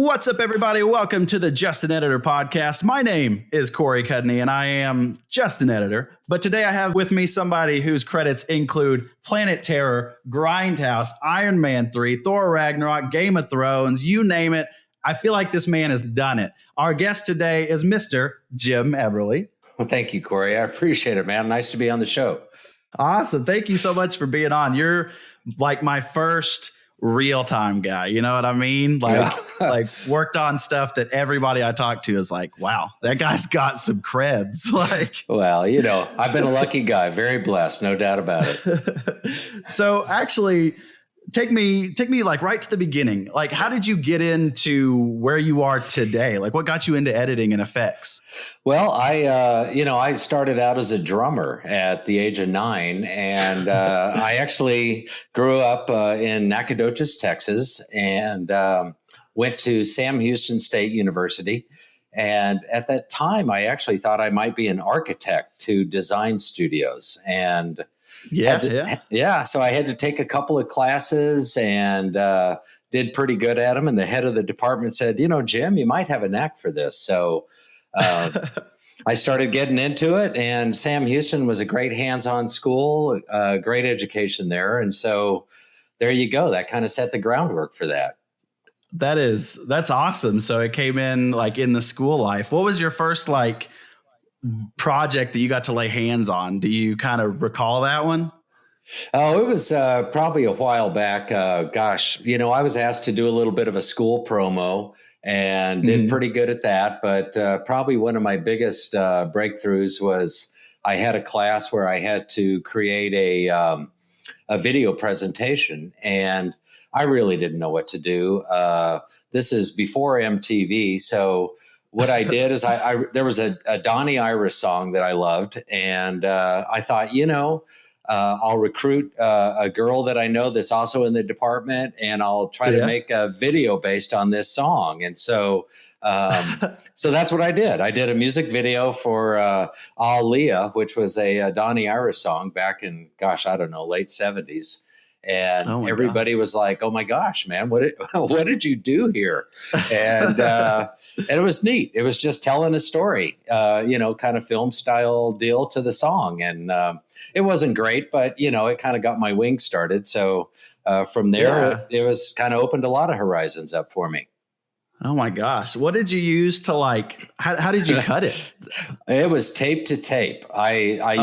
What's up, everybody? Welcome to the Just an Editor podcast. My name is Corey Cudney, and I am just an editor. But today I have with me somebody whose credits include Planet Terror, Grindhouse, Iron Man 3, Thor Ragnarok, Game of Thrones, you name it. I feel like this man has done it. Our guest today is Mr. Jim Eberle. Well, thank you, Corey. I appreciate it, man. Nice to be on the show. Awesome. Thank you so much for being on. You're like my first real-time guy, you know what I mean? Like worked on stuff that everybody I talk to is like, wow, that guy's got some creds. Well, I've been a lucky guy, very blessed, no doubt about it. So actually, take me like right to the beginning. Like, how did you get into where you are today? Like, what got you into editing and effects? Well, I started out as a drummer at the age of 9, and I actually grew up in Nacogdoches, Texas, and went to Sam Houston State University. And at that time, I actually thought I might be an architect to design studios. And so I had to take a couple of classes and did pretty good at them. And the head of the department said, Jim, you might have a knack for this. So I started getting into it. And Sam Houston was a great hands-on school, great education there. And so there you go. That kind of set the groundwork for that. That's awesome. So it came in like in the school life. What was your first project that you got to lay hands on? Do you kind of recall that one? Oh, it was probably a while back. I was asked to do a little bit of a school promo and did pretty good at that. But probably one of my biggest breakthroughs was I had a class where I had to create a video presentation, and I really didn't know what to do. This is before MTV, so what I did is there was a Donnie Iris song that I loved, and I thought, I'll recruit a girl that I know that's also in the department, and I'll try to make a video based on this song. And so that's what I did. I did a music video for Aaliyah, which was a Donnie Iris song back in, late 70s. And everybody was like, "Oh my gosh, man, what did you do here?" And it was neat. It was just telling a story, kind of film style deal to the song. And it wasn't great, but it kind of got my wings started. So from there, it was kind of opened a lot of horizons up for me. Oh my gosh. What did you use to how did you cut it? It was tape to tape. I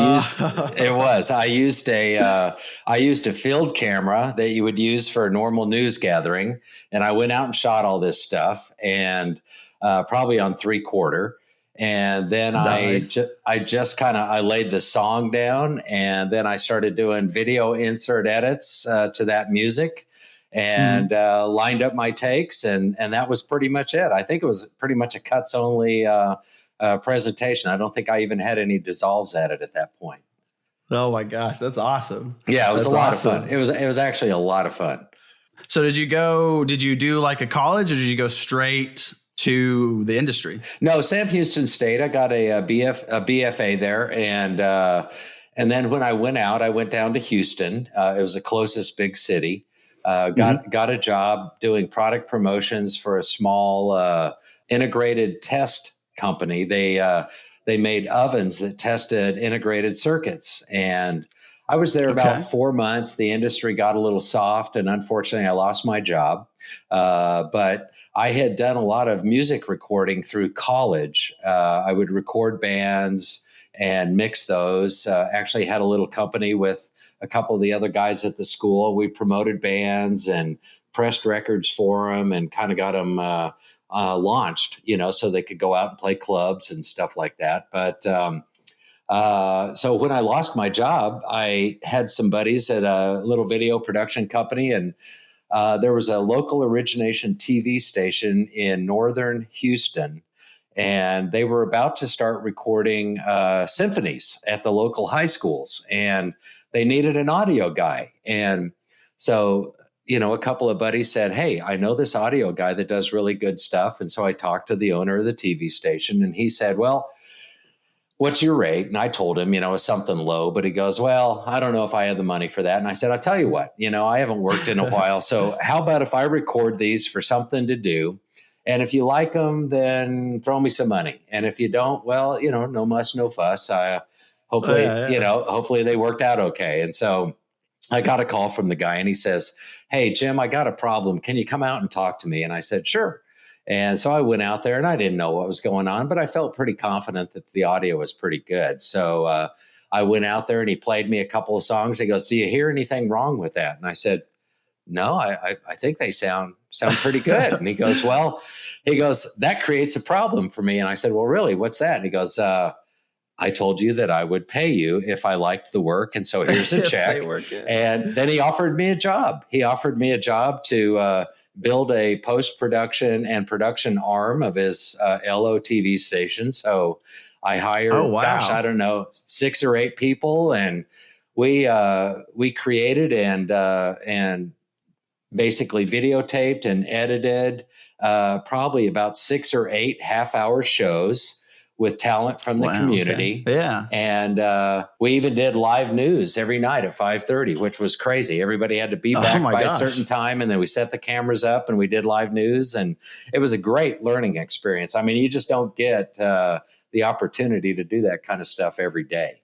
used a field camera that you would use for a normal news gathering. And I went out and shot all this stuff, and probably on 3/4. And then nice. I laid the song down, and then I started doing video insert edits to that music. And lined up my takes, and that was pretty much it. I think it was pretty much a cuts only presentation. I don't think I even had any dissolves added at that point. Oh my gosh, that's awesome! Yeah, it was a lot of fun. It was actually a lot of fun. So did you do like a college, or did you go straight to the industry? No, Sam Houston State. I got a BFA there, and then when I went out, I went down to Houston. It was the closest big city. Got a job doing product promotions for a small integrated test company. They made ovens that tested integrated circuits, and I was there about 4 months. The industry got a little soft, and unfortunately, I lost my job. But I had done a lot of music recording through college. I would record bands and mix those. Actually had a little company with a couple of the other guys at the school. We promoted bands and pressed records for them and kind of got them launched, so they could go out and play clubs and stuff like that. But so when I lost my job, I had some buddies at a little video production company, and there was a local origination TV station in northern Houston. And they were about to start recording symphonies at the local high schools, and they needed an audio guy. And so, a couple of buddies said, "Hey, I know this audio guy that does really good stuff." And so I talked to the owner of the TV station, and he said, "Well, what's your rate?" And I told him, it was something low, but he goes, "Well, I don't know if I have the money for that." And I said, "I'll tell you what, I haven't worked in a while. So how about if I record these for something to do? And if you like them, then throw me some money. And if you don't, well, no muss, no fuss. Hopefully they worked out okay. And so I got a call from the guy and he says, "Hey, Jim, I got a problem. Can you come out and talk to me?" And I said, "Sure." And so I went out there and I didn't know what was going on, but I felt pretty confident that the audio was pretty good. So I went out there and he played me a couple of songs. He goes, "Do you hear anything wrong with that?" And I said, "No, I think they sound pretty good." And he goes, "That creates a problem for me." And I said, "Well, really, what's that?" And he goes, "I told you that I would pay you if I liked the work. And so here's a check." And then he offered me a job. He offered me a job to build a post-production and production arm of his LO TV station. So I hired, I don't know, 6 or 8 people. And we created and basically videotaped and edited probably about 6 or 8 half-hour shows with talent from the community. Okay. Yeah. And we even did live news every night at 5:30, which was crazy. Everybody had to be back by a certain time. And then we set the cameras up and we did live news. And it was a great learning experience. I mean, you just don't get the opportunity to do that kind of stuff every day,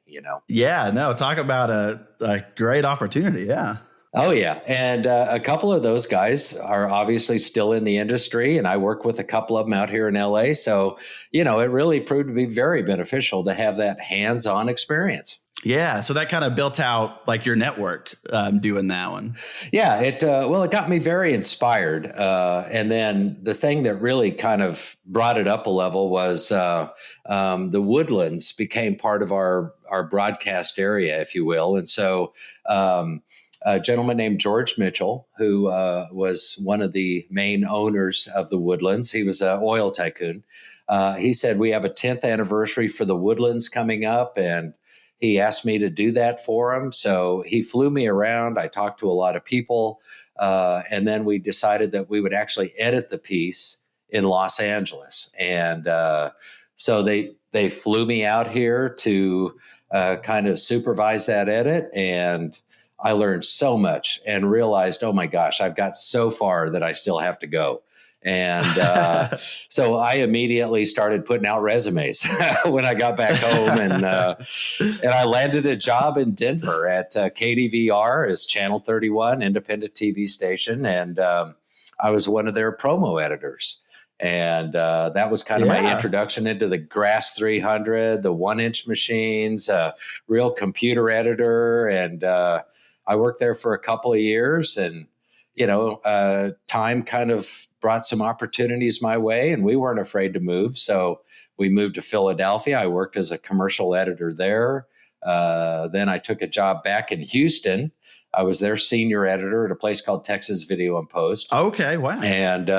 Yeah, no, talk about a great opportunity. Yeah. Oh, yeah. And a couple of those guys are obviously still in the industry, and I work with a couple of them out here in LA. So, it really proved to be very beneficial to have that hands-on experience. Yeah. So that kind of built out like your network doing that one. Yeah. It got me very inspired. And then the thing that really kind of brought it up a level was the Woodlands became part of our broadcast area, if you will. And so a gentleman named George Mitchell, who was one of the main owners of the Woodlands. He was an oil tycoon. He said, "We have a 10th anniversary for the Woodlands coming up." And he asked me to do that for him. So he flew me around. I talked to a lot of people. And then we decided that we would actually edit the piece in Los Angeles. And so they flew me out here to kind of supervise that edit. And I learned so much and realized, oh my gosh, I've got so far that I still have to go. And so I immediately started putting out resumes when I got back home, and I landed a job in Denver at KDVR as Channel 31 independent TV station, and I was one of their promo editors. And that was kind of my introduction into the Grass 300, the 1-inch machines, real computer editor, and I worked there for a couple of years, and time kind of brought some opportunities my way, and we weren't afraid to move. So we moved to Philadelphia. I worked as a commercial editor there. Then I took a job back in Houston. I was their senior editor at a place called Texas Video and Post. Okay, wow. And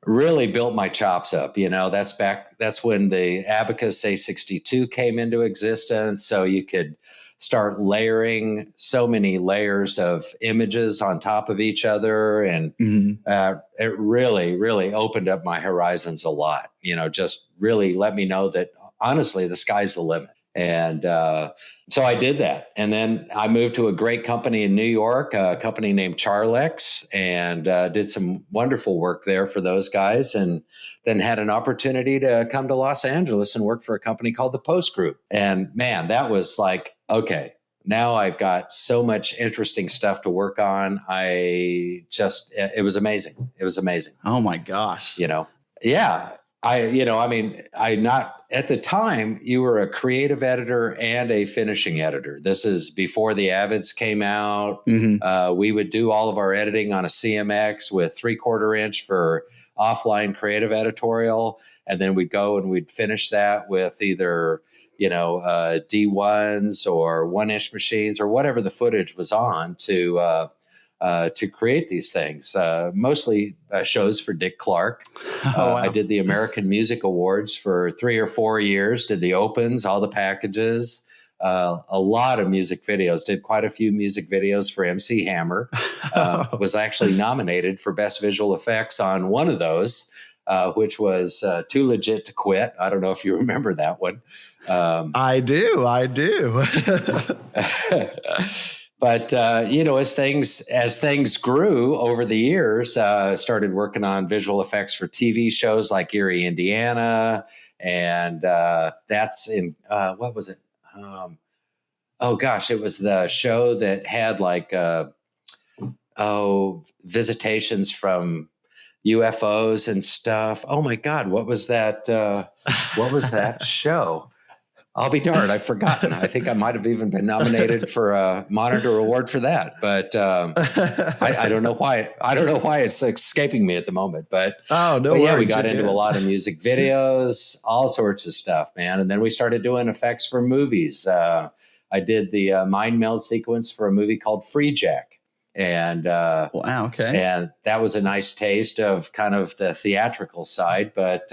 really built my chops up. That's when the Abacus A62 came into existence. So you could start layering so many layers of images on top of each other. And it really, really opened up my horizons a lot, just really let me know that honestly, the sky's the limit. And so I did that. And then I moved to a great company in New York, a company named Charlex, and did some wonderful work there for those guys. And then had an opportunity to come to Los Angeles and work for a company called the Post Group. And man, that was like, okay, now I've got so much interesting stuff to work on. It was amazing. It was amazing. Oh my gosh. Yeah. At the time, you were a creative editor and a finishing editor. This is before the Avids came out. We would do all of our editing on a CMX with 3/4 inch for offline creative editorial. And then we'd go and we'd finish that with either, D1s or 1-inch machines or whatever the footage was on to create these things, mostly shows for Dick Clark. Wow. I did the American Music Awards for 3 or 4 years, did the opens, all the packages, a lot of music videos, did quite a few music videos for MC Hammer, was actually nominated for Best Visual Effects on one of those, which was Too Legit to Quit. I don't know if you remember that one. I do. But as things grew over the years, started working on visual effects for TV shows like Erie, Indiana, and that's in what was it? Oh gosh, it was the show that had like visitations from UFOs and stuff. Oh my God, what was that? What was that show? I'll be darned, I've forgotten. I think I might have even been nominated for a Monitor Award for that, but I don't know why. I don't know why it's escaping me at the moment. But Oh, no but yeah, we worries. got You're into a good. lot of music videos, all sorts of stuff, man. And then we started doing effects for movies. I did the mind meld sequence for a movie called Free Jack, and Wow. Okay. and that was a nice taste of kind of the theatrical side, but.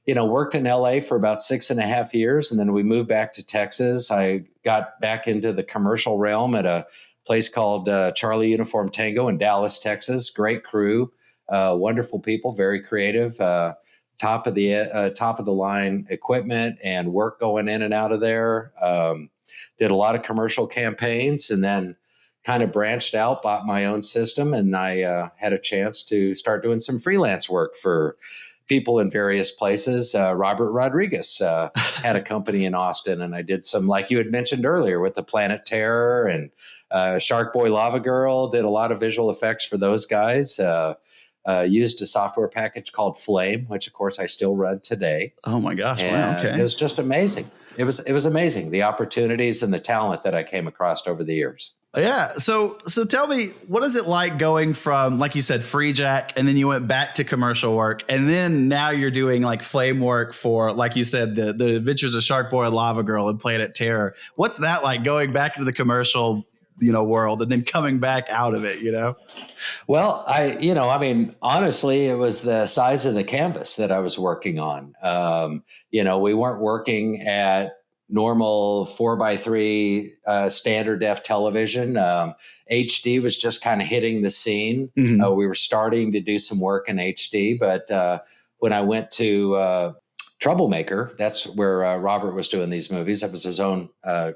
Worked in LA for about 6.5 years. And then we moved back to Texas. I got back into the commercial realm at a place called Charlie Uniform Tango in Dallas, Texas. Great crew, wonderful people, very creative, top of the line equipment and work going in and out of there. Did a lot of commercial campaigns and then kind of branched out, bought my own system. And I had a chance to start doing some freelance work for people in various places. Robert Rodriguez had a company in Austin, and I did some, like you had mentioned earlier, with the Planet Terror and Sharkboy, Lavagirl. Did a lot of visual effects for those guys. Used a software package called Flame, which of course I still run today, Oh my gosh. Wow. and it Okay. was just amazing. It was amazing, the opportunities and the talent that I came across over the years. Yeah. So tell me, what is it like going from, like you said, Free Jack, and then you went back to commercial work, and then now you're doing like flame work for, like you said, the Adventures of Sharkboy and Lava Girl and Planet Terror. What's that like, going back into the commercial, world, and then coming back out of it? Well, honestly, it was the size of the canvas that I was working on. We weren't working at normal 4:3 standard def television. HD was just kind of hitting the scene. Mhm. We were starting to do some work in HD, but when I went to Troublemaker, that's where Robert was doing these movies. That was his own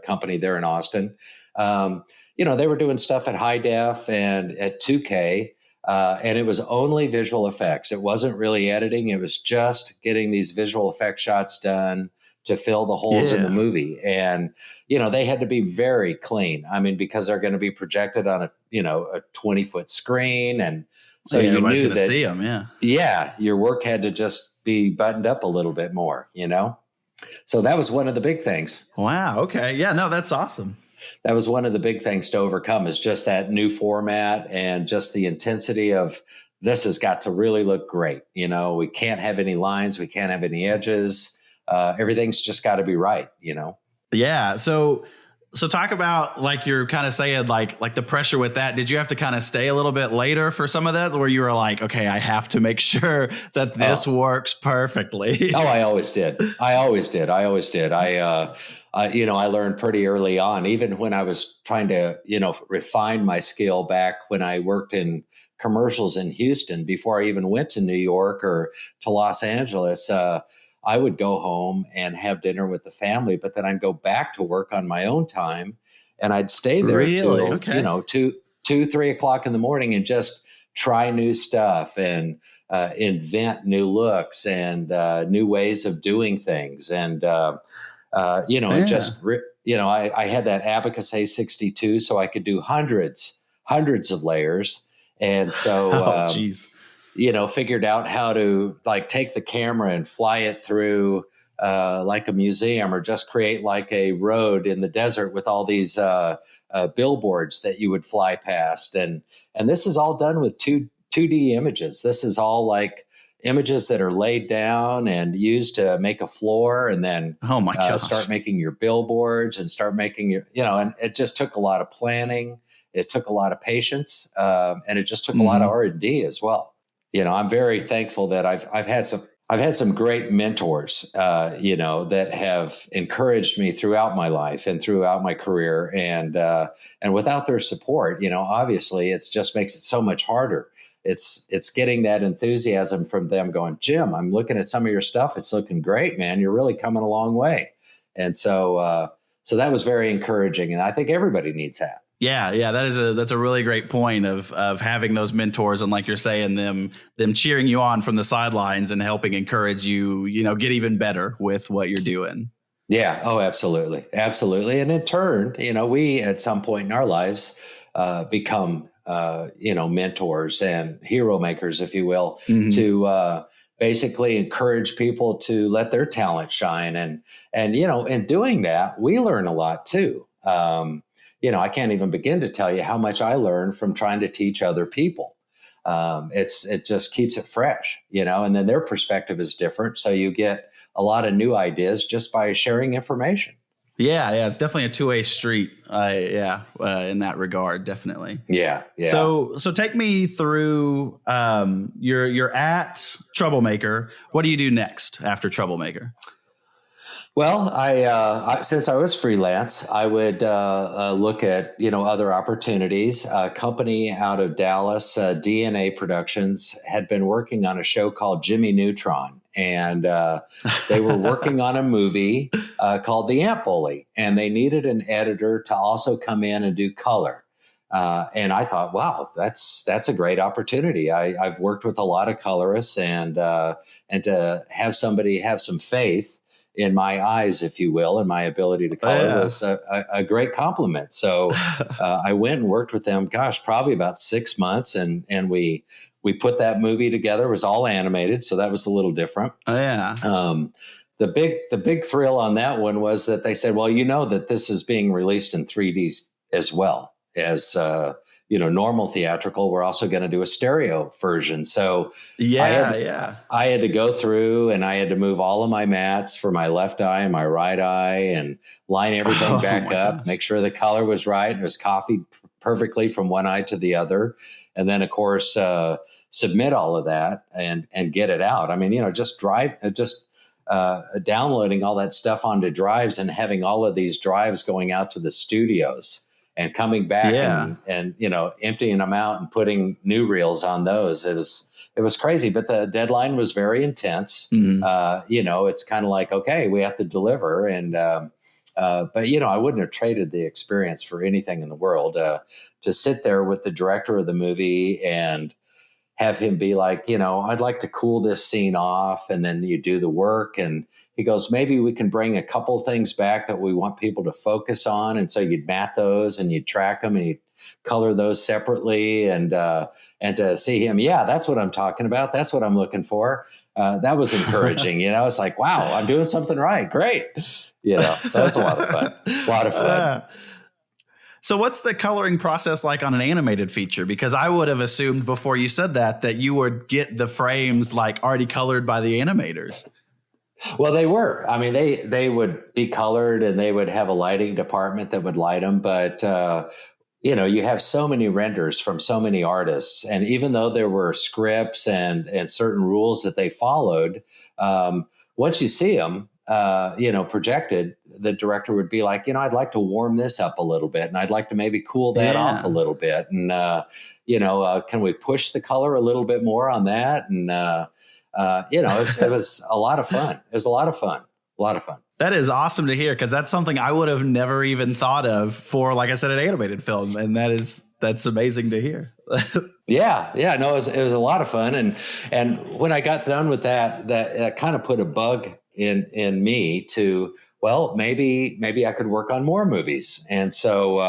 company there in Austin. They were doing stuff at high def and at 2K. And it was only visual effects. It wasn't really editing. It was just getting these visual effect shots done to fill the holes in the Yeah. movie. And, they had to be very clean. I mean, because they're going to be projected on a 20-foot screen. And so Yeah, you everybody's knew gonna that, see them. Yeah. yeah, your work had to just be buttoned up a little bit more, So that was one of the big things. Wow. Okay. Yeah. No, that's awesome. That was one of the big things to overcome, is just that new format and just the intensity of, this has got to really look great. We can't have any lines. We can't have any edges. Everything's just got to be right. Yeah. So talk about, like, you're kind of saying, like the pressure with that. Did you have to kind of stay a little bit later for some of that, where you were like, okay, I have to make sure that this works perfectly? Oh, I always did. I learned pretty early on, even when I was trying to, refine my skill back when I worked in commercials in Houston before I even went to New York or to Los Angeles. I would go home and have dinner with the family, but then I'd go back to work on my own time, and I'd stay there Really? till, Okay. 2, 3 o'clock in the morning and just try new stuff and invent new looks and new ways of doing things. And, and Yeah. I had that Abacus A62, so I could do hundreds of layers. And so, Oh, geez. figured out how to, like, take the camera and fly it through like a museum, or just create like a road in the desert with all these billboards that you would fly past. And this is all done with 2D images. This is all like images that are laid down and used to make a floor, and then Oh my gosh. start making your billboards and start making your, and it just took a lot of planning. It took a lot of patience, and it just took a lot of R&D as well. I'm very thankful that I've had some great mentors, that have encouraged me throughout my life and throughout my career. And without their support, obviously it just makes it so much harder. It's getting that enthusiasm from them going, Jim, I'm looking at some of your stuff. It's looking great, man. You're really coming a long way. And so that was very encouraging. And I think everybody needs that. Yeah, that's a really great point of having those mentors, and like you're saying, them cheering you on from the sidelines and helping encourage you, get even better with what you're doing. Yeah. Oh, absolutely. Absolutely. And in turn, we at some point in our lives become, mentors and hero makers, if you will, Mm-hmm. to basically encourage people to let their talent shine. And, in doing that, we learn a lot too. I can't even begin to tell you how much I learned from trying to teach other people. It just keeps it fresh, and then their perspective is different. So you get a lot of new ideas just by sharing information. Yeah, it's definitely a two-way street. In that regard, definitely. Yeah. Yeah. So take me through. You're at Troublemaker. What do you do next after Troublemaker? Well, since I was freelance, I would look at other opportunities. A company out of Dallas, DNA Productions, had been working on a show called Jimmy Neutron, and they were working on a movie called The Ant Bully, and they needed an editor to also come in and do color. And I thought, wow, that's a great opportunity. I've worked with a lot of colorists, and to have somebody have some faith in my eyes, if you will, and my ability to color was a great compliment. So I went and worked with them, gosh, probably about 6 months. And we put that movie together. It was all animated. So that was a little different. Oh, yeah. The big thrill on that one was that they said, well, that this is being released in 3D as well as, normal theatrical. We're also going to do a stereo version. So I had to go through and I had to move all of my mats for my left eye and my right eye and line everything back up, make sure the color was right. It was copied perfectly from one eye to the other. And then of course, submit all of that and get it out. I mean, just downloading all that stuff onto drives and having all of these drives going out to the studios and coming back and emptying them out and putting new reels on those. It was crazy, but the deadline was very intense. Mm-hmm. It's kind of like, okay, we have to deliver. And, but I wouldn't have traded the experience for anything in the world, to sit there with the director of the movie and have him be like, I'd like to cool this scene off. And then you do the work. And he goes, maybe we can bring a couple things back that we want people to focus on. And so you'd mat those and you'd track them and you'd color those separately. And to see him, yeah, that's what I'm talking about. That's what I'm looking for. That was encouraging. It's like, wow, I'm doing something right. Great. So it was a lot of fun. So what's the coloring process like on an animated feature? Because I would have assumed before you said that you would get the frames like already colored by the animators. Well, they were. I mean, they would be colored and they would have a lighting department that would light them. But, you have so many renders from so many artists. And even though there were scripts and certain rules that they followed, once you see them, projected, the director would be like, I'd like to warm this up a little bit and I'd like to maybe cool that off a little bit. And, can we push the color a little bit more on that? And, it was a lot of fun. It was a lot of fun. That is awesome to hear, because that's something I would have never even thought of for, like I said, an animated film. And that's amazing to hear. Yeah. No, it was a lot of fun. And when I got done with that kind of put a bug in me to, well, maybe I could work on more movies. And so,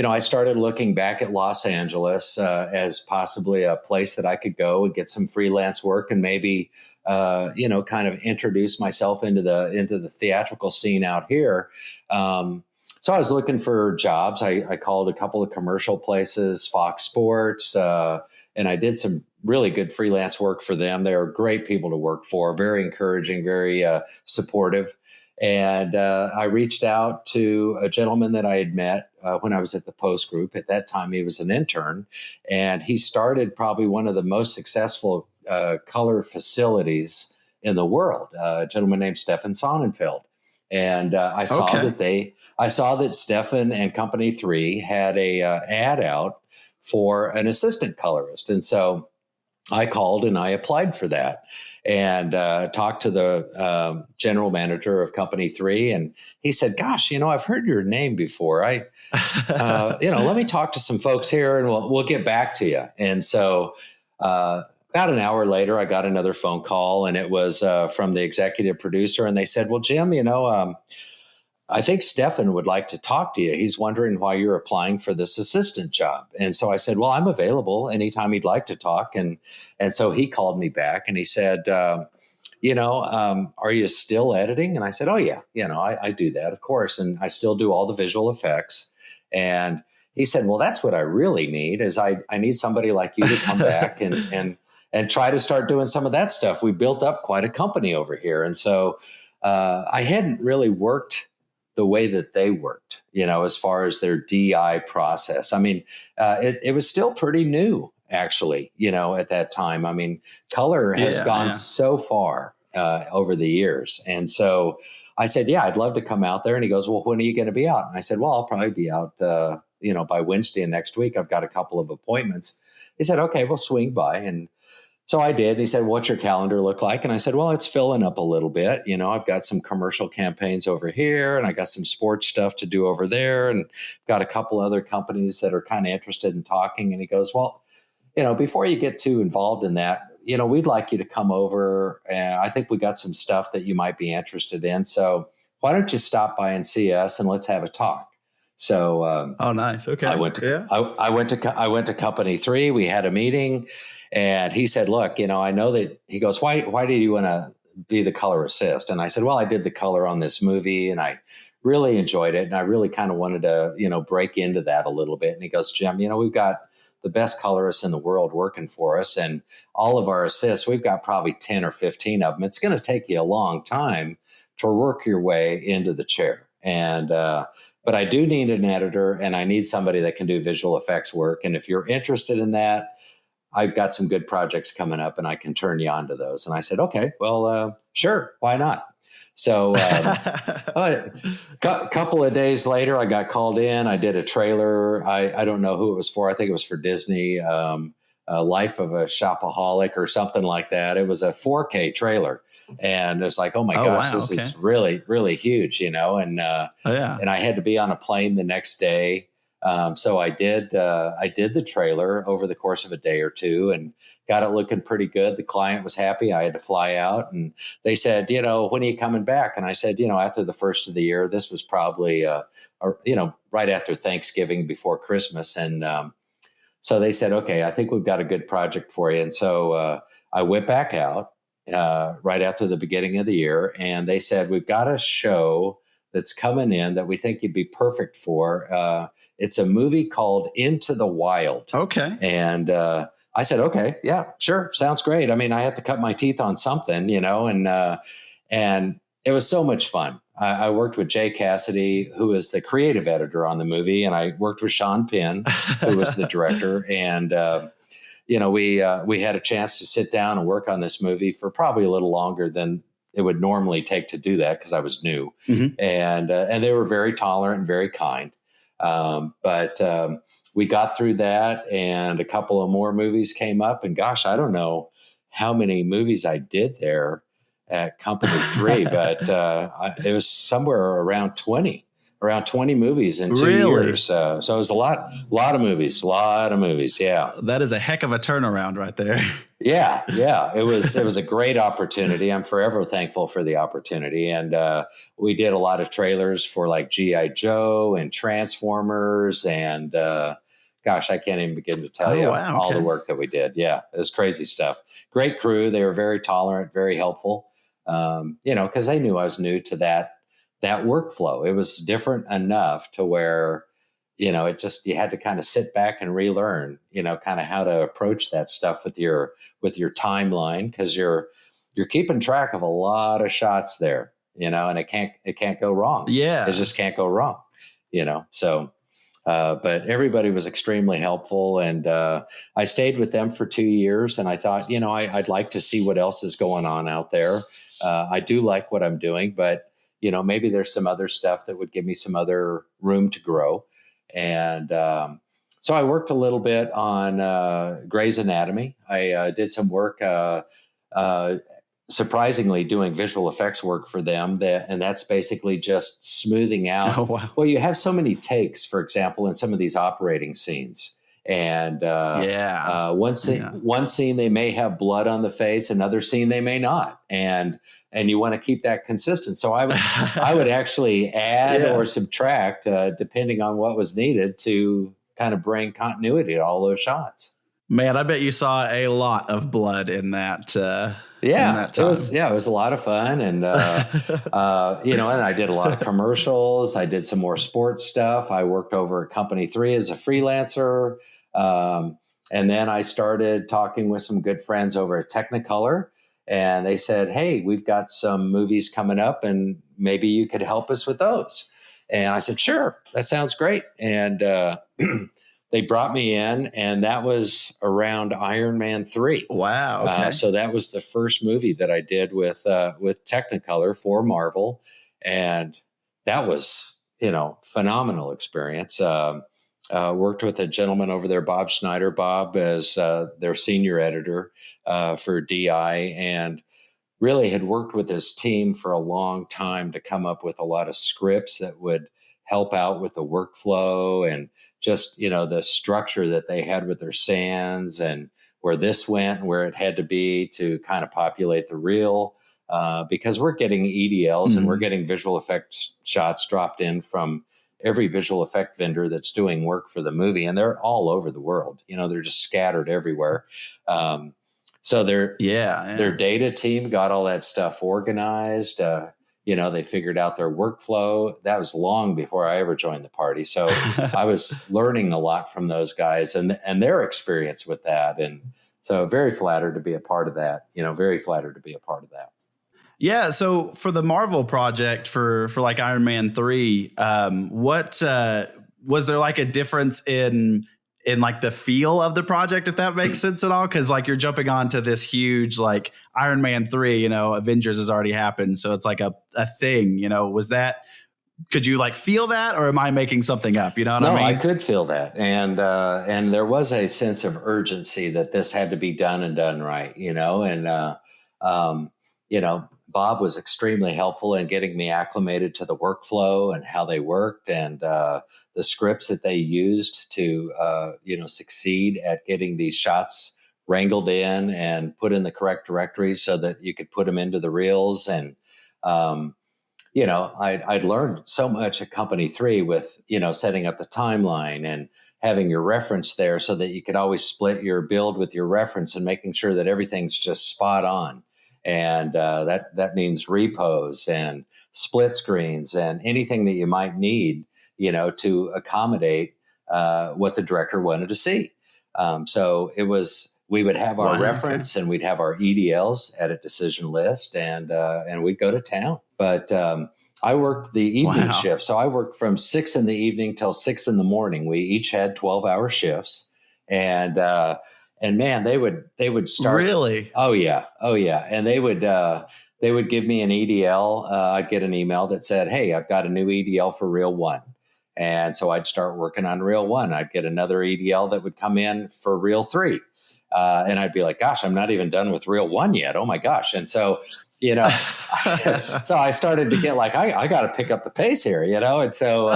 I started looking back at Los Angeles as possibly a place that I could go and get some freelance work and maybe, kind of introduce myself into the theatrical scene out here. So I was looking for jobs. I called a couple of commercial places, Fox Sports, and I did some really good freelance work for them. They were great people to work for, very encouraging, very supportive. And I reached out to a gentleman that I had met when I was at the Post Group. At that time, he was an intern, and he started probably one of the most successful color facilities in the world, a gentleman named Stefan Sonnenfeld. And I saw that Stefan and Company 3 had a ad out for an assistant colorist. And so I called and I applied for that, and talked to the general manager of Company 3, and he said, "Gosh, I've heard your name before. Let me talk to some folks here, and we'll get back to you." And so, about an hour later, I got another phone call, and it was from the executive producer, and they said, "Well, Jim, I think Stefan would like to talk to you. He's wondering why you're applying for this assistant job." And so I said, "Well, I'm available anytime he'd like to talk." And so he called me back and he said, "Are you still editing?" And I said, "Oh yeah, I do that, of course. And I still do all the visual effects." And he said, "Well, that's what I really need is I need somebody like you to come back and try to start doing some of that stuff. We built up quite a company over here." And so I hadn't really worked the way that they worked, as far as their DI process. I mean, it was still pretty new, actually, at that time. I mean, color has gone so far over the years. And so I said, "Yeah, I'd love to come out there." And he goes, "Well, when are you going to be out?" And I said, "Well, I'll probably be out, by Wednesday of next week. I've got a couple of appointments." He said, "Okay, we'll swing by." And so I did. He said, "What's your calendar look like?" And I said, "Well, it's filling up a little bit. I've got some commercial campaigns over here, and I got some sports stuff to do over there, and got a couple other companies that are kind of interested in talking." And he goes, "Well, before you get too involved in that, we'd like you to come over. And I think we got some stuff that you might be interested in. So why don't you stop by and see us, and let's have a talk." So, oh, nice. Okay. I went to Company 3. We had a meeting, and he said, "Look, I know that." He goes, "Why did you want to be the color assist?" And I said, "Well, I did the color on this movie, and I really enjoyed it, and I really kind of wanted to, break into that a little bit." And he goes, "Jim, we've got the best colorists in the world working for us, and all of our assists, we've got probably 10 or 15 of them. It's going to take you a long time to work your way into the chair. And but I do need an editor, and I need somebody that can do visual effects work. And if you're interested in that, I've got some good projects coming up, and I can turn you on to those." And I said, "Okay, well, sure, why not?" So a couple of days later, I got called in. I did a trailer. I don't know who it was for. I think it was for Disney, Life of a Shopaholic or something like that. It was a 4K trailer. And it's like, oh my gosh, wow, this is really, really huge, and and I had to be on a plane the next day. So I did the trailer over the course of a day or two and got it looking pretty good. The client was happy. I had to fly out, and they said, "When are you coming back?" And I said, after the first of the year. This was probably, right after Thanksgiving, before Christmas. And so they said, "Okay, I think we've got a good project for you." And so I went back out right after the beginning of the year, and they said, "We've got a show that's coming in that we think you'd be perfect for. It's a movie called Into the Wild." Okay. And I said, "Okay, yeah, sure. Sounds great. I mean, I have to cut my teeth on something, and it was so much fun. I worked with Jay Cassidy, who is the creative editor on the movie, and I worked with Sean Penn, who was the director. And, we had a chance to sit down and work on this movie for probably a little longer than it would normally take to do that, because I was new. Mm-hmm. And they were very tolerant and very kind. But we got through that, and a couple of more movies came up. And gosh, I don't know how many movies I did there at Company 3, but it was somewhere around 20 movies in 2 years. So it was a lot of movies. Yeah. That is a heck of a turnaround right there. Yeah. It was a great opportunity. I'm forever thankful for the opportunity. And we did a lot of trailers for like G.I. Joe and Transformers, and gosh, I can't even begin to tell you all the work that we did. Yeah, it was crazy stuff. Great crew. They were very tolerant, very helpful, because they knew I was new to that workflow. It was different enough to where, it just, you had to kind of sit back and relearn, kind of how to approach that stuff with your timeline, because you're keeping track of a lot of shots there, and it can't go wrong. Yeah. It just can't go wrong, so. But everybody was extremely helpful, and I stayed with them for 2 years, and I thought, I'd like to see what else is going on out there. I do like what I'm doing, but, maybe there's some other stuff that would give me some other room to grow. And So I worked a little bit on Grey's Anatomy. I did some work, surprisingly, doing visual effects work for them. And that's basically just smoothing out. Oh, wow. Well, you have so many takes, for example, in some of these operating scenes. And one scene they may have blood on the face, another scene they may not, and you want to keep that consistent. So I would actually add or subtract depending on what was needed to kind of bring continuity to all those shots. Man, I bet you saw a lot of blood in that. It was a lot of fun, and and I did a lot of commercials. I did some more sports stuff. I worked over at Company 3 as a freelancer. And then I started talking with some good friends over at Technicolor, and they said, "Hey, we've got some movies coming up, and maybe you could help us with those." And I said, "Sure, that sounds great." And they brought me in, and that was around Iron Man 3. Wow! Okay. So that was the first movie that I did with Technicolor for Marvel, and that was phenomenal experience. Worked with a gentleman over there, Bob Schneider, Bob as their senior editor for DI, and really had worked with his team for a long time to come up with a lot of scripts that would help out with the workflow and just, the structure that they had with their sands and where this went and where it had to be to kind of populate the reel. Because we're getting EDLs and we're getting visual effects shots dropped in from every visual effect vendor that's doing work for the movie, and they're all over the world. They're just scattered everywhere. So their data team got all that stuff organized. They figured out their workflow. That was long before I ever joined the party. So I was learning a lot from those guys and their experience with that. And so very flattered to be a part of that, very flattered to be a part of that. Yeah. So for the Marvel project for like Iron Man 3, what was there like a difference in like the feel of the project, if that makes sense at all? Cause like you're jumping onto this huge, like Iron Man 3, Avengers has already happened. So it's like a thing, could you like feel that, or am I making something up? You know what I mean? No, I could feel that. And there was a sense of urgency that this had to be done and done right, Bob was extremely helpful in getting me acclimated to the workflow and how they worked and the scripts that they used to, succeed at getting these shots wrangled in and put in the correct directories so that you could put them into the reels. And, I'd learned so much at Company 3 with, setting up the timeline and having your reference there so that you could always split your build with your reference and making sure that everything's just spot on. And that means repos and split screens and anything that you might need, to accommodate what the director wanted to see. So we would have our reference and we'd have our EDLs, edit decision list, and we'd go to town. But I worked the evening shift, so I worked from 6 in the evening till 6 in the morning. We each had 12-hour shifts, and man, they would start. Really? Oh yeah. And they would give me an EDL. I'd get an email that said, "Hey, I've got a new EDL for Reel 1." And so I'd start working on Reel 1. I'd get another EDL that would come in for Reel 3. And I'd be like, gosh, I'm not even done with Reel 1 yet. Oh my gosh. And so, so I started to get like, I got to pick up the pace here, And so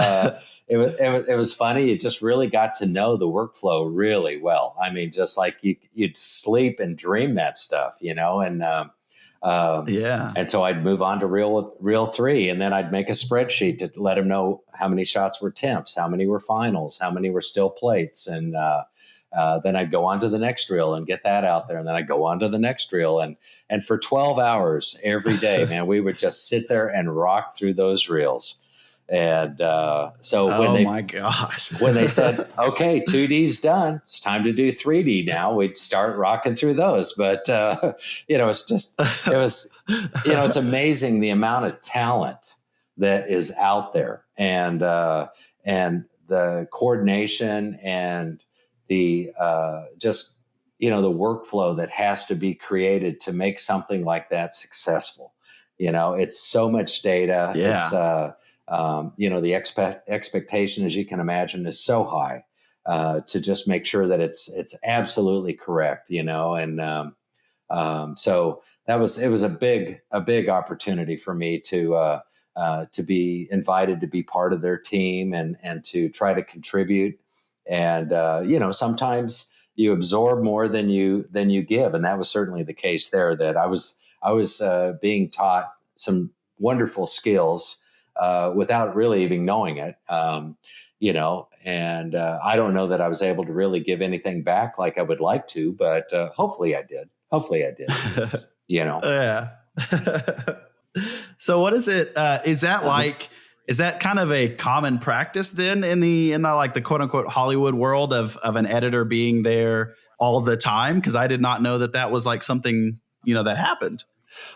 it was funny. You just really got to know the workflow really well. I mean, just like you'd sleep and dream that stuff, and and so I'd move on to Reel 3, and then I'd make a spreadsheet to let them know how many shots were temps, how many were finals, how many were still plates, and then I'd go on to the next reel and get that out there. And then I'd go on to the next reel. And for 12 hours every day, man, we would just sit there and rock through those reels. And my gosh, when they said, okay, 2D's done, it's time to do 3D now, we'd start rocking through those. But, it's amazing the amount of talent that is out there and the coordination and the the workflow that has to be created to make something like that successful. It's so much data. Yeah. It's the expectation, as you can imagine, is so high. to just make sure that it's absolutely correct, so it was a big opportunity for me to be invited to be part of their team and to try to contribute. And sometimes you absorb more than you give, and that was certainly the case there. That I was being taught some wonderful skills without really even knowing it. And I don't know that I was able to really give anything back like I would like to, but hopefully I did. Yeah. So what is it? Is that kind of a common practice then in the like the quote unquote Hollywood world of an editor being there all the time? Because I did not know that was like something, that happened.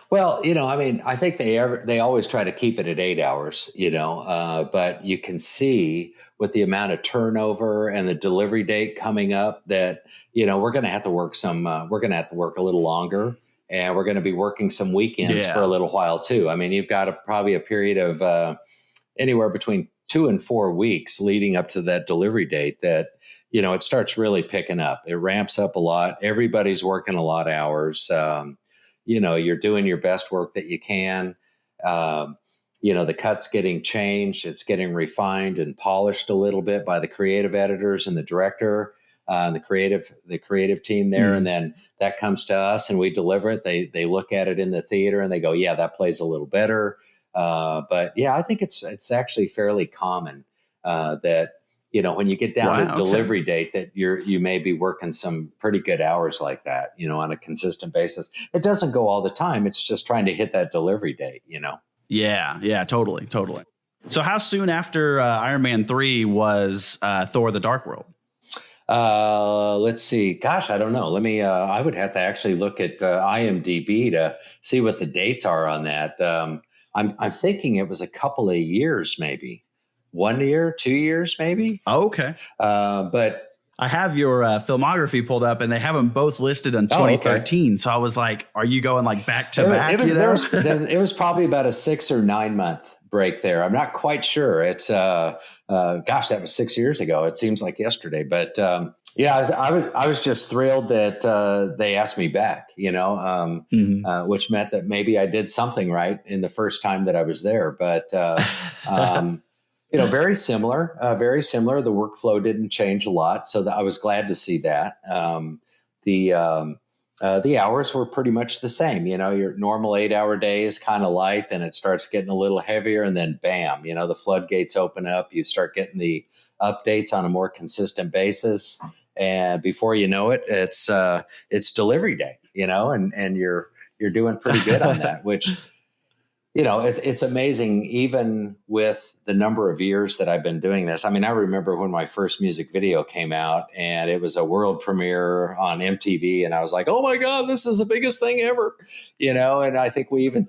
Well, I think they always try to keep it at 8 hours, but you can see with the amount of turnover and the delivery date coming up that, we're going to have to work a little longer, and we're going to be working some weekends for a little while too. I mean, you've got probably a period of anywhere between 2 and 4 weeks leading up to that delivery date that, it starts really picking up. It ramps up a lot. Everybody's working a lot of hours. You're doing your best work that you can. The cut's getting changed. It's getting refined and polished a little bit by the creative editors and the director, and the creative team there. And then that comes to us and we deliver it. They look at it in the theater and they go, yeah, that plays a little better. But yeah, I think it's actually fairly common, that, when you get down to delivery date, that you may be working some pretty good hours like that, on a consistent basis. It doesn't go all the time. It's just trying to hit that delivery date, Yeah, totally. So how soon after Iron Man 3 was Thor: The Dark World? Let's see. Gosh, I don't know. Let me. I would have to actually look at IMDb to see what the dates are on that. I'm thinking it was a couple of years, maybe 1 year, 2 years, maybe. Oh, okay. But I have your filmography pulled up, and they have them both listed in 2013. Okay. So I was like, "Are you going like back to back?" It was probably about a 6 or 9 month break there. I'm not quite sure. It's gosh, that was 6 years ago. It seems like yesterday, but I was just thrilled that they asked me back. Which meant that maybe I did something right in the first time that I was there. But very similar. The workflow didn't change a lot, so I was glad to see that. The hours were pretty much the same. Your normal 8-hour days, kind of light, then it starts getting a little heavier, and then bam, the floodgates open up. You start getting the updates on a more consistent basis, and before you know it, it's delivery day. And you're doing pretty good on that, which. It's amazing, even with the number of years that I've been doing this. I mean, I remember when my first music video came out and it was a world premiere on MTV, and I was like, "Oh my God, this is the biggest thing ever!" And I think we even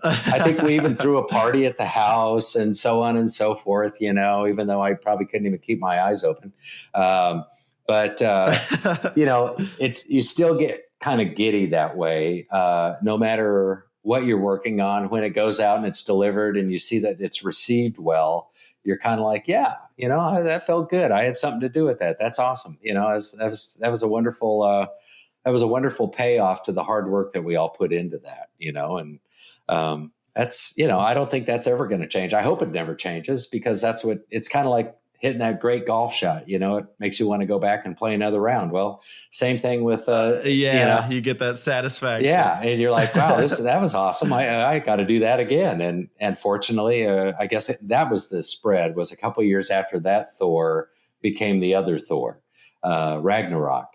threw a party at the house and so on and so forth. Even though I probably couldn't even keep my eyes open, but you still get kind of giddy that way, no matter what you're working on. When it goes out and it's delivered and you see that it's received well, you're kind of like, yeah, that felt good. I had something to do with that. That's awesome. That was a wonderful payoff to the hard work that we all put into that, and that's, I don't think that's ever going to change. I hope it never changes, because that's what it's kind of like hitting that great golf shot. It makes you want to go back and play another round. Well, same thing with you get that satisfaction. Yeah, and you're like, wow, that was awesome. I got to do that again. And fortunately, I guess that was the spread. Was a couple of years after that, Thor became the other Thor, Ragnarok.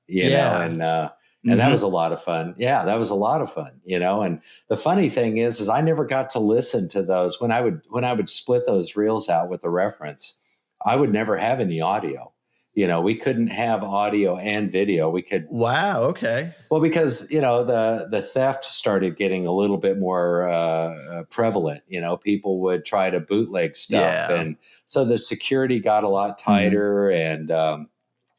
And that was a lot of fun. Yeah, that was a lot of fun. And the funny thing is I never got to listen to those when I would split those reels out with the reference. I would never have any audio. We couldn't have audio and video. We could. Wow. Okay. Well, because, the theft started getting a little bit more prevalent. People would try to bootleg stuff. Yeah. And so the security got a lot tighter, and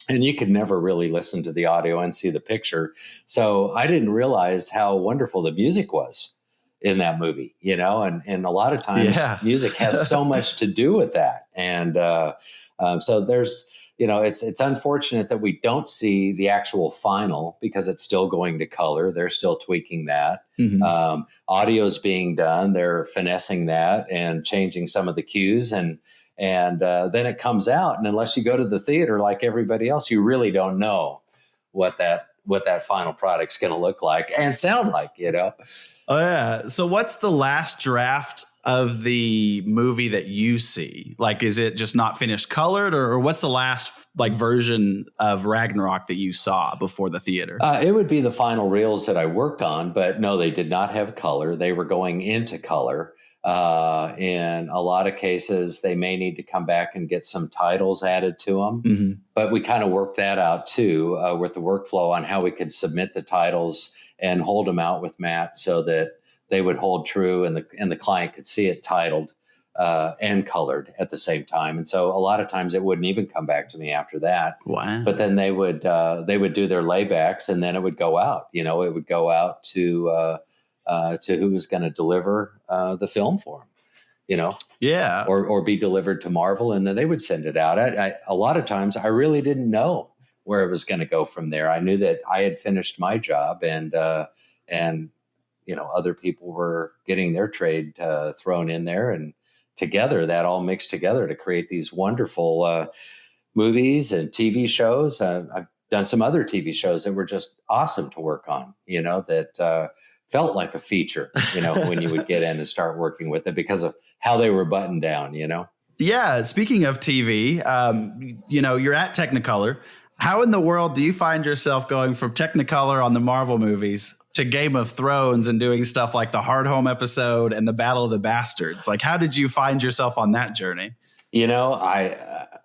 you could never really listen to the audio and see the picture. So I didn't realize how wonderful the music was in that movie, and a lot of times music has so much to do with that. And so there's it's unfortunate that we don't see the actual final because it's still going to color. They're still tweaking that. Mm-hmm. Audio's being done. They're finessing that and changing some of the cues, and then it comes out. And unless you go to the theater like everybody else, you really don't know what that final product's going to look like and sound like. Oh yeah. So what's the last draft of the movie that you see? Like, is it just not finished colored, or what's the last version of Ragnarok that you saw before the theater? It would be the final reels that I worked on, but no, they did not have color. They were going into color. In a lot of cases, they may need to come back and get some titles added to them. Mm-hmm. But we kind of worked that out too with the workflow on how we could submit the titles and hold them out with Matt so that they would hold true and the client could see it titled and colored at the same time. And so a lot of times it wouldn't even come back to me after that. Wow. But then they would do their laybacks, and then it would go out. It would go out to who was going to deliver the film for them, Yeah. or be delivered to Marvel, and then they would send it out. A lot of times I really didn't know where it was going to go from there. I knew that I had finished my job, and other people were getting their trade thrown in there, and together that all mixed together to create these wonderful movies and TV shows. I've done some other TV shows that were just awesome to work on, that felt like a feature, when you would get in and start working with it because of how they were buttoned down, Yeah. Speaking of TV, you're at Technicolor. How in the world do you find yourself going from Technicolor on the Marvel movies to Game of Thrones and doing stuff like the Hard Home episode and the Battle of the Bastards? Like, how did you find yourself on that journey?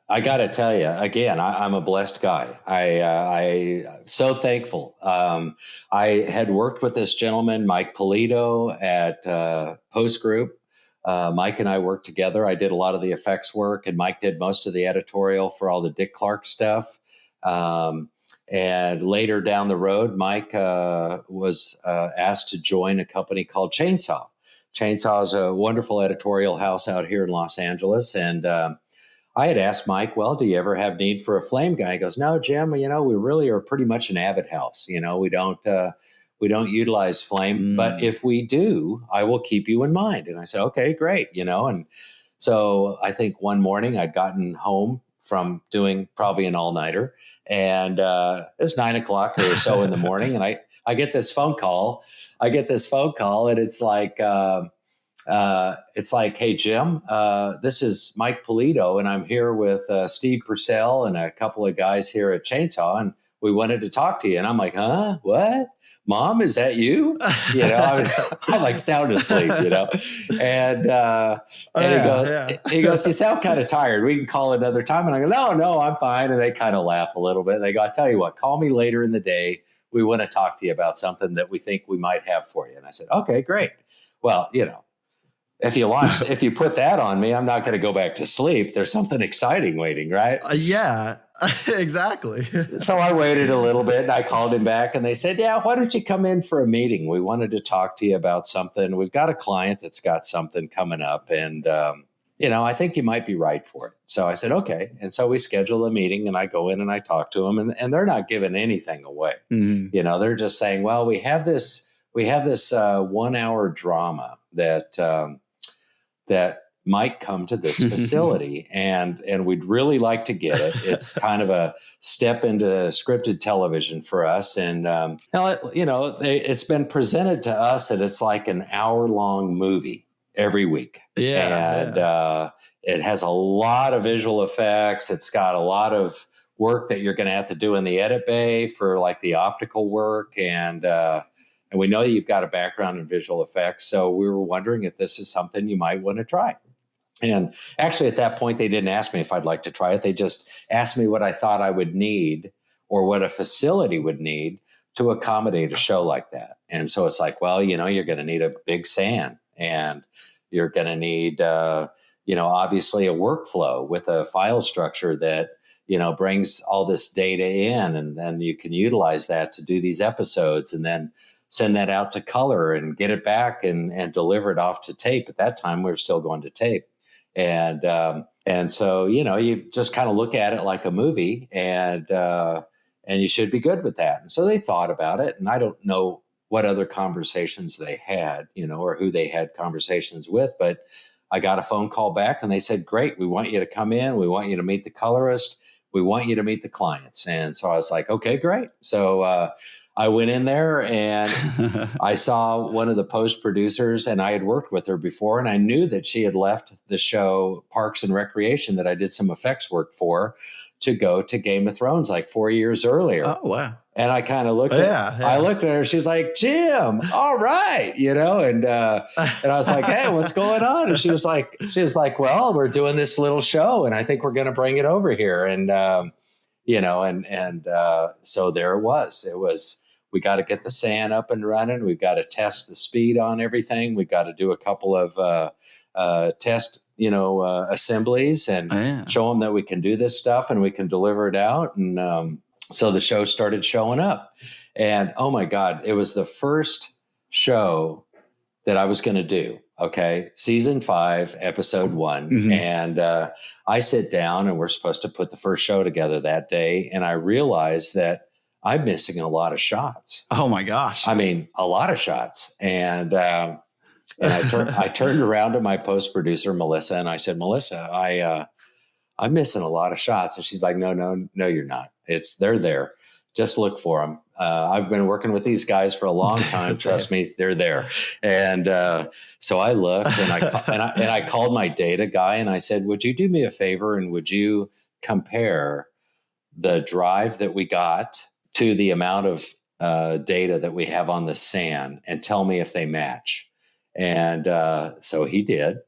I got to tell you, again, I'm a blessed guy. I'm so thankful. I had worked with this gentleman, Mike Polito, at Post Group. Mike and I worked together. I did a lot of the effects work, and Mike did most of the editorial for all the Dick Clark stuff. And later down the road, Mike was asked to join a company called Chainsaw. Chainsaw is a wonderful editorial house out here in Los Angeles. And I had asked Mike, well, do you ever have need for a flame guy? He goes, no, Jim, we really are pretty much an avid house. We don't utilize flame, but if we do, I will keep you in mind. And I said, okay, great. And so I think one morning I'd gotten home from doing probably an all-nighter, and it was 9:00 or so in the morning, and I get this phone call. And it's like, hey, Jim, this is Mike Polito, and I'm here with Steve Purcell and a couple of guys here at Chainsaw, and we wanted to talk to you. And I'm like, huh? What? Mom, is that you? I'm like sound asleep, and he goes, you sound kind of tired. We can call another time. And I go, no, I'm fine. And they kind of laugh a little bit. They go, I tell you what, call me later in the day. We want to talk to you about something that we think we might have for you. And I said, okay, great. Well, if you put that on me, I'm not going to go back to sleep. There's something exciting waiting, right? Yeah, exactly. So I waited a little bit, and I called him back, and they said, yeah, why don't you come in for a meeting? We wanted to talk to you about something. We've got a client that's got something coming up, and, I think you might be right for it. So I said, okay. And so we schedule a meeting, and I go in and I talk to them, and they're not giving anything away. Mm-hmm. They're just saying, well, we have this 1 hour drama that might come to this facility, and we'd really like to get it. It's kind of a step into scripted television for us. And it's been presented to us that it's like an hour-long movie every week. Yeah. And it has a lot of visual effects. It's got a lot of work that you're going to have to do in the edit bay for like the optical work. And we know you've got a background in visual effects. So we were wondering if this is something you might want to try. And actually at that point, they didn't ask me if I'd like to try it. They just asked me what I thought I would need or what a facility would need to accommodate a show like that. And so it's like, well, you're going to need a big SAN, and you're going to need, obviously a workflow with a file structure that, brings all this data in, and then you can utilize that to do these episodes and then send that out to color and get it back and deliver it off to tape. At that time, we were still going to tape. And And so, you just kind of look at it like a movie, and you should be good with that. And so they thought about it, and I don't know what other conversations they had, or who they had conversations with, but I got a phone call back and they said, great, we want you to come in. We want you to meet the colorist. We want you to meet the clients. And so I was like, okay, great. So I went in there and I saw one of the post producers, and I had worked with her before, and I knew that she had left the show Parks and Recreation that I did some effects work for to go to Game of Thrones like 4 years earlier. Oh, wow. And I kind of looked I looked at her. She was like, Jim, all right. And I was like, hey, what's going on? And she was like, well, we're doing this little show and I think we're going to bring it over here. And, so there it was, we got to get the sand up and running. We've got to test the speed on everything. We got to do a couple of, test, assemblies and show them that we can do this stuff and we can deliver it out. And, so the show started showing up, and oh my God, it was the first show that I was going to do. Okay. Season 5, episode 1. Mm-hmm. And I sit down and we're supposed to put the first show together that day. And I realized that I'm missing a lot of shots. Oh my gosh. I mean, a lot of shots. And I turned around to my post producer, Melissa, and I said, Melissa, I'm missing a lot of shots. And she's like, no, you're not. They're there. Just look for them. I've been working with these guys for a long time. Trust me, they're there. And so I looked and I called my data guy and I said, would you do me a favor and would you compare the drive that we got to the amount of data that we have on the sand and tell me if they match? And so he did.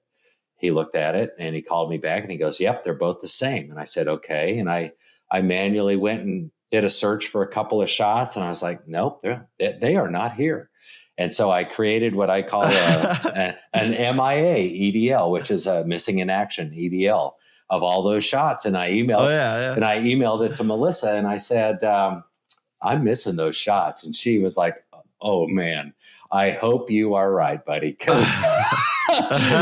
He looked at it and he called me back and he goes, yep, they're both the same. And I said, okay. And I manually went and did a search for a couple of shots. And I was like, nope, they are not here. And so I created what I call an MIA EDL, which is a missing in action EDL of all those shots. And I emailed it to Melissa and I said, I'm missing those shots. And she was like, oh man, I hope you are right, buddy. Because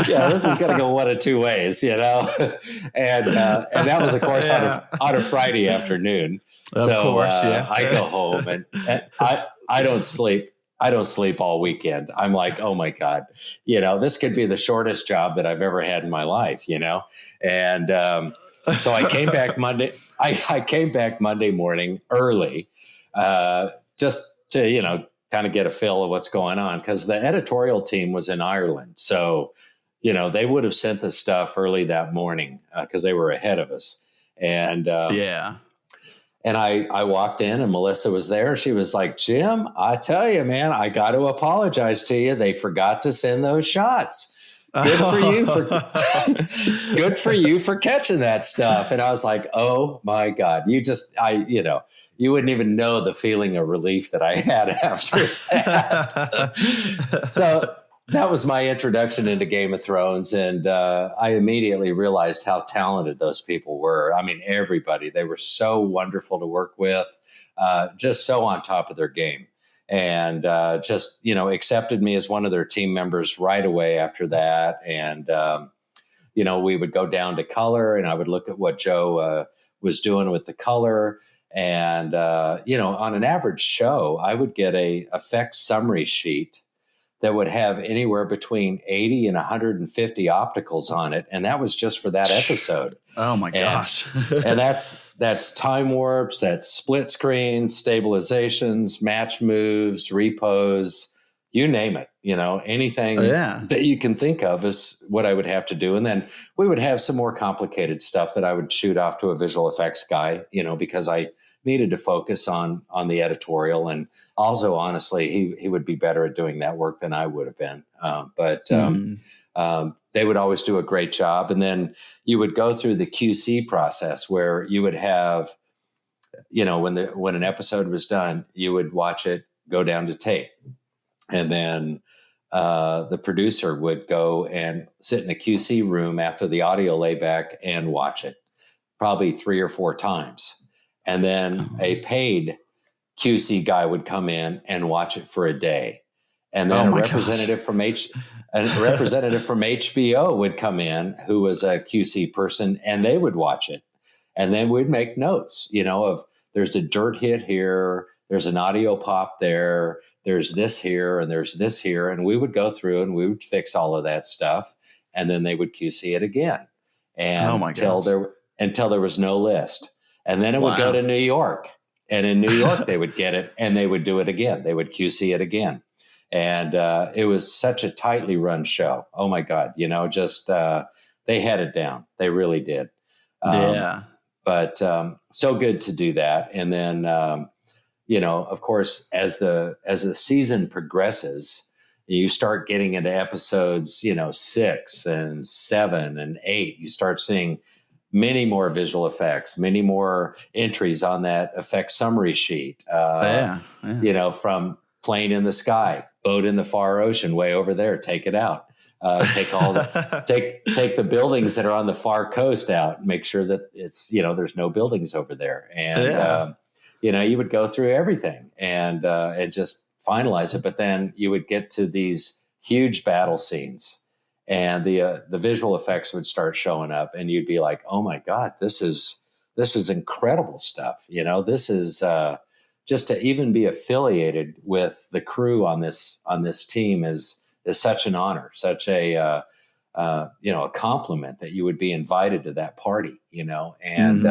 this is going to go one of two ways, and that was, of course, on a Friday afternoon. Of course, I go home and I don't sleep. I don't sleep all weekend. I'm like, oh my God, this could be the shortest job that I've ever had in my life, And so I came back Monday. I came back Monday morning early, just to kind of get a feel of what's going on, because the editorial team was in Ireland. So, they would have sent the stuff early that morning because they were ahead of us. And and I walked in and Melissa was there. She was like, Jim, I tell you, man, I got to apologize to you. They forgot to send those shots. Good for you good for you for catching that stuff. And I was like, oh my God, you wouldn't even know the feeling of relief that I had after that. So that was my introduction into Game of Thrones. And I immediately realized how talented those people were. I mean, everybody, they were so wonderful to work with, just so on top of their game. And just, accepted me as one of their team members right away after that. And, we would go down to color and I would look at what Joe was doing with the color. And, on an average show, I would get a effects summary sheet that would have anywhere between 80 and 150 opticals on it. And that was just for that episode. Oh my gosh. And that's time warps, that's split screens, stabilizations, match moves, repos, you name it, anything that you can think of is what I would have to do. And then we would have some more complicated stuff that I would shoot off to a visual effects guy, because I needed to focus on the editorial. And also, honestly, he would be better at doing that work than I would have been. But they would always do a great job. And then you would go through the QC process where you would have, when an episode was done, you would watch it go down to tape. And then the producer would go and sit in a QC room after the audio layback and watch it probably 3 or 4 times. And then a paid QC guy would come in and watch it for a day. And then a representative from HBO would come in who was a QC person, and they would watch it. And then we'd make notes, of there's a dirt hit here, there's an audio pop there, there's this here, and there's this here. And we would go through and we would fix all of that stuff. And then they would QC it again. And until there was no list. And then it would go to New York. And in New York, they would get it and they would do it again. They would QC it again. And it was such a tightly run show. Oh my God. They had it down. They really did. But so good to do that. And then, of course, as the season progresses, you start getting into episodes, 6 and 7 and 8. You start seeing many more visual effects, many more entries on that effect summary sheet. From plane in the sky, boat in the far ocean, way over there, take it out. Take the buildings that are on the far coast out. Make sure that it's there's no buildings over there, and you would go through everything and just finalize it. But then you would get to these huge battle scenes, and the visual effects would start showing up, and you'd be like, "Oh my God, this is incredible stuff." This is just to even be affiliated with the crew on this team is such an honor, such a compliment that you would be invited to that party, and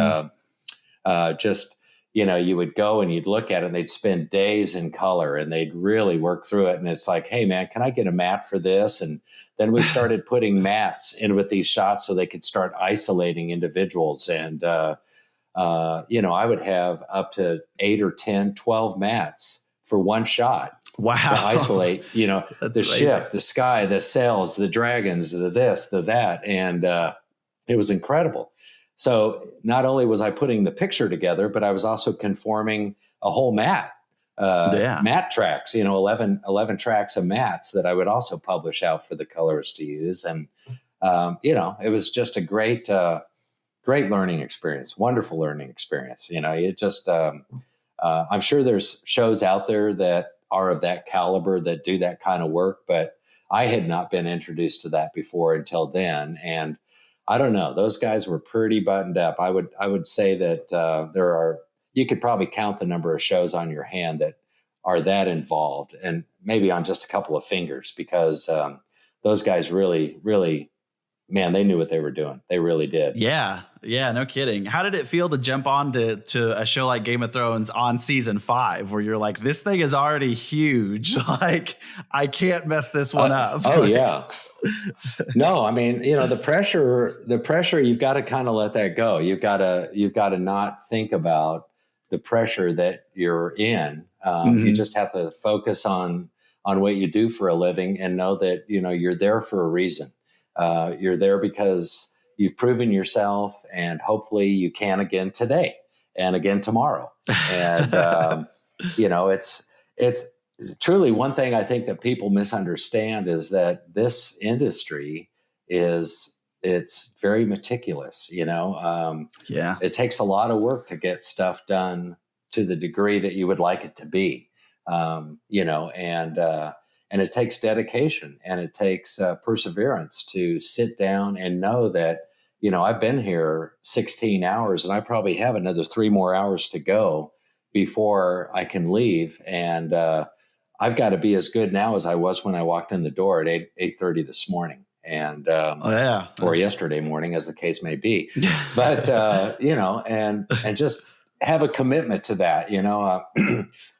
you would go and you'd look at it and they'd spend days in color and they'd really work through it. And it's like, hey man, can I get a mat for this? And then we started putting mats in with these shots so they could start isolating individuals. And, I would have up to 8 or 10, 12 mats for one shot. Wow. To isolate, the amazing. ship, the sky, the sails, the dragons, the this, the that. And it was incredible. So not only was I putting the picture together, but I was also conforming a whole mat, mat tracks, 11 tracks of mats that I would also publish out for the colors to use. And, it was just a great learning experience, wonderful learning experience. It just, I'm sure there's shows out there that are of that caliber that do that kind of work, but I had not been introduced to that before until then. And I don't know, those guys were pretty buttoned up. I would say that you could probably count the number of shows on your hand that are that involved, and maybe on just a couple of fingers, because those guys really, really, man, they knew what they were doing. They really did. Yeah, no kidding. How did it feel to jump on to a show like Game of Thrones on season 5, where you're like, this thing is already huge. Like, I can't mess this one up. Oh yeah. No, I mean, the pressure, you've got to kind of let that go. You've got to not think about the pressure that you're in. You just have to focus on what you do for a living and know that, you're there for a reason. You're there because you've proven yourself, and hopefully you can again today and again tomorrow. And, it's truly one thing I think that people misunderstand is that this industry it's very meticulous, it takes a lot of work to get stuff done to the degree that you would like it to be, and it takes dedication and it takes perseverance to sit down and know that, I've been here 16 hours and I probably have another 3 more hours to go before I can leave. And I've got to be as good now as I was when I walked in the door at 8:30 this morning. And, or yesterday morning, as the case may be, but, and just have a commitment to that.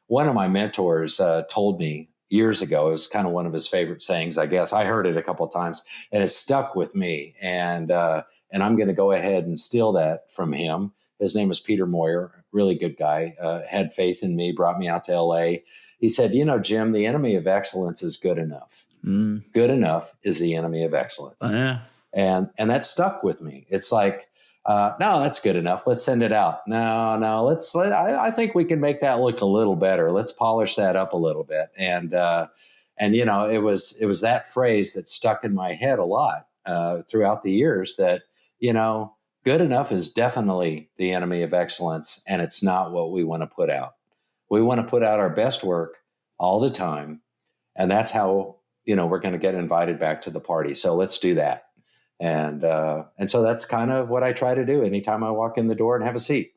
One of my mentors told me years ago, it was kind of one of his favorite sayings, I guess. I heard it a couple of times and it stuck with me. And I'm going to go ahead and steal that from him. His name is Peter Moyer, really good guy, had faith in me, brought me out to LA. He said, Jim, the enemy of excellence is good enough. Good enough is the enemy of excellence. And that stuck with me. It's like, no, that's good enough. Let's send it out. No, I think we can make that look a little better. Let's polish that up a little bit. And it was that phrase that stuck in my head a lot throughout the years that, good enough is definitely the enemy of excellence. And it's not what we want to put out. We want to put out our best work all the time. And that's how, we're going to get invited back to the party. So let's do that. And so that's kind of what I try to do anytime I walk in the door and have a seat.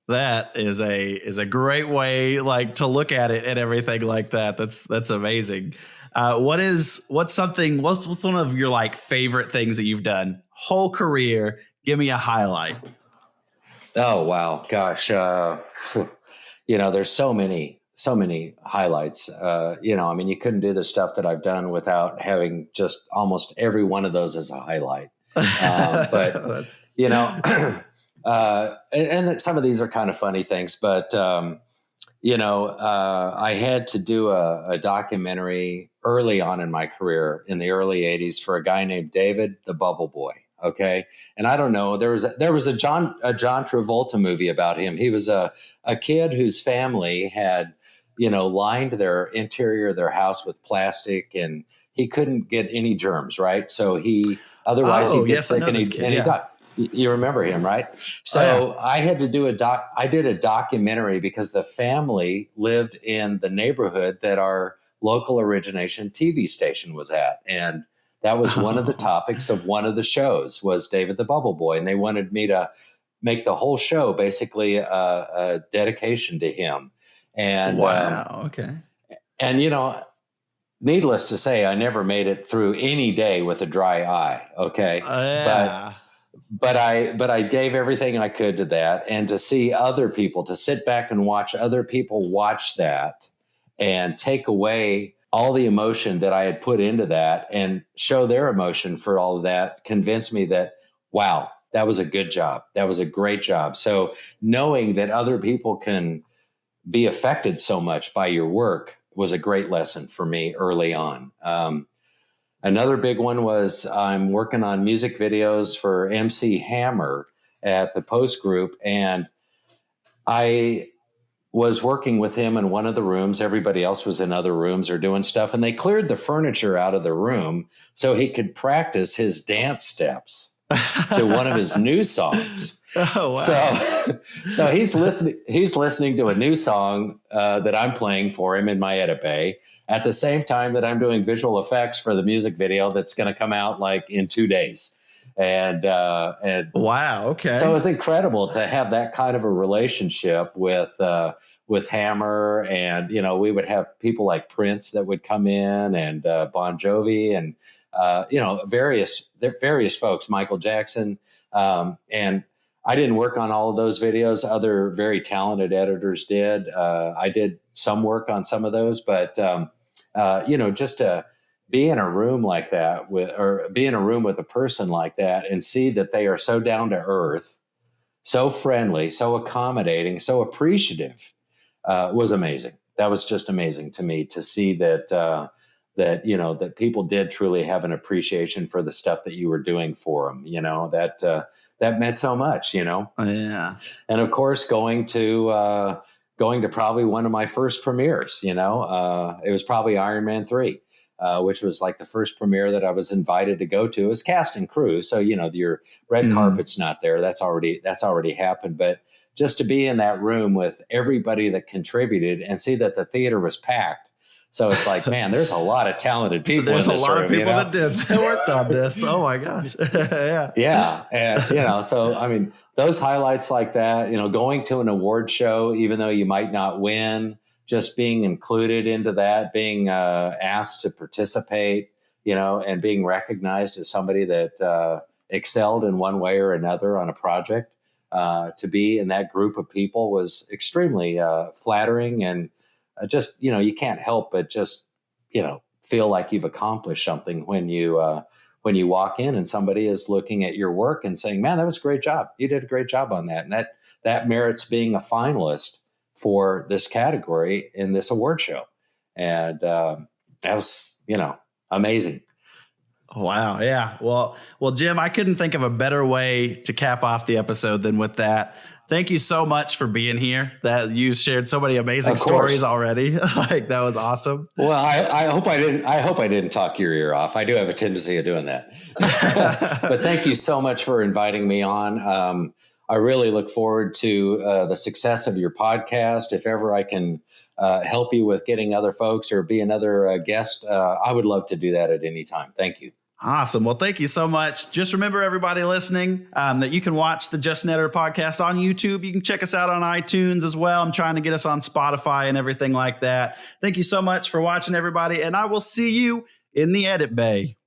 That is a great way to look at it and everything like that. That's amazing. What's one of your favorite things that you've done whole career? Give me a highlight. Oh, wow. Gosh. There's so many highlights. You couldn't do the stuff that I've done without having just almost every one of those as a highlight. But, and some of these are kind of funny things, but, I had to do a documentary early on in my career in the early 80s for a guy named David the Bubble Boy. Okay. And I don't know, there was a John Travolta movie about him. He was a kid whose family had, lined their interior of their house with plastic, and he couldn't get any germs. Right. So he'd get sick and he died. You remember him, right? So I had to do I did a documentary because the family lived in the neighborhood that our local origination TV station was at. And that was one of the topics of one of the shows was David the Bubble Boy. And they wanted me to make the whole show basically a dedication to him. And wow. Okay. And, needless to say, I never made it through any day with a dry eye. Okay. But I gave everything I could to that, and to see other people, to sit back and watch other people watch that and take away all the emotion that I had put into that and show their emotion for all of that convinced me that, wow, that was a good job. That was a great job. So knowing that other people can be affected so much by your work was a great lesson for me early on. Another big one was I'm working on music videos for MC Hammer at the Post Group, and I was working with him in one of the rooms. Everybody else was in other rooms or doing stuff, and they cleared the furniture out of the room so he could practice his dance steps to one of his new songs. Oh, wow. So he's listening to a new song that I'm playing for him in my edit bay at the same time that I'm doing visual effects for the music video that's going to come out in 2 days. And wow. Okay. So it was incredible to have that kind of a relationship with Hammer. And, we would have people like Prince that would come in, and Bon Jovi, and, various folks, Michael Jackson. And I didn't work on all of those videos. Other very talented editors did. I did some work on some of those, but, just to be in a room like that be in a room with a person like that and see that they are so down to earth, so friendly, so accommodating, so appreciative, was amazing. That was just amazing to me to see that people did truly have an appreciation for the stuff that you were doing for them, that meant so much, Yeah. And of course, going to probably one of my first premieres, it was probably Iron Man 3, which was the first premiere that I was invited to go to. It was cast and crew. So, your red carpet's not there. That's already happened. But just to be in that room with everybody that contributed and see that the theater was packed. So it's man, there's a lot of talented people in this room. There's a lot of people that worked on this. Oh my gosh. Yeah. Yeah. And, so, those highlights like that, going to an award show, even though you might not win, just being included into that, being asked to participate, and being recognized as somebody that excelled in one way or another on a project, to be in that group of people was extremely flattering. And just, you can't help but just, feel like you've accomplished something when you walk in and somebody is looking at your work and saying, man, that was a great job. You did a great job on that. And that merits being a finalist for this category in this award show. And that was, amazing. Wow. Yeah. Well, Jim, I couldn't think of a better way to cap off the episode than with that. Thank you so much for being here. That you shared so many amazing stories already. That was awesome. Well, I hope I didn't talk your ear off. I do have a tendency of doing that. But thank you so much for inviting me on. I really look forward to the success of your podcast. If ever I can help you with getting other folks or be another guest, I would love to do that at any time. Thank you. Awesome. Well, thank you so much. Just remember, everybody listening, that you can watch the Just an Editor podcast on YouTube. You can check us out on iTunes as well. I'm trying to get us on Spotify and everything like that. Thank you so much for watching, everybody, and I will see you in the edit bay.